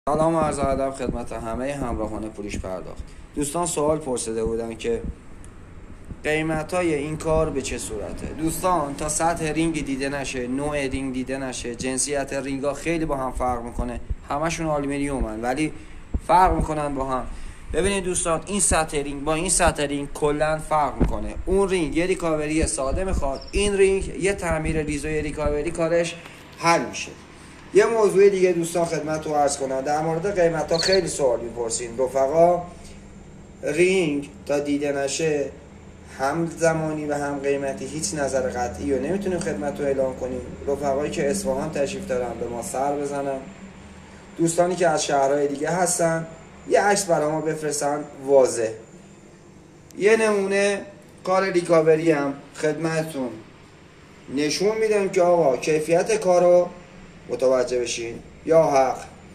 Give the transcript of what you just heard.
سلام و عرض ادب خدمت همه همراهان پولیش پرداخت. دوستان سوال پرسیده بودن که قیمت های این کار به چه صورته. دوستان تا سطح رینگ دیده نشه، نوع رینگ دیده نشه، جنسیت رینگ ها خیلی با هم فرق میکنه. همشون آلومینیومن ولی فرق میکنن با هم. ببینید دوستان، این سطح رینگ با این سطح رینگ کلا فرق میکنه. اون رینگ یه ریکاوری ساده میخواد، این رینگ یه تعمیر ریز و یه ریکاوری کارش حل میشه. یه موضوع دیگه دوستان خدمت رو عرض کنم، در مورد قیمت ها خیلی سوال میپرسین رفقا. رینگ تا دیده نشه هم زمانی و هم قیمتی هیچ نظر قطعی رو نمیتونیم خدمت رو اعلام کنیم. رفقایی که اصفهان تشریف دارن به ما سر بزنن، دوستانی که از شهرهای دیگه هستن یه عکس برای ما بفرستن واضح. یه نمونه کار ریکاوری هم خدمتتون نشون میدم که آقا کیفیت کار رو متوجه بشین. یا حق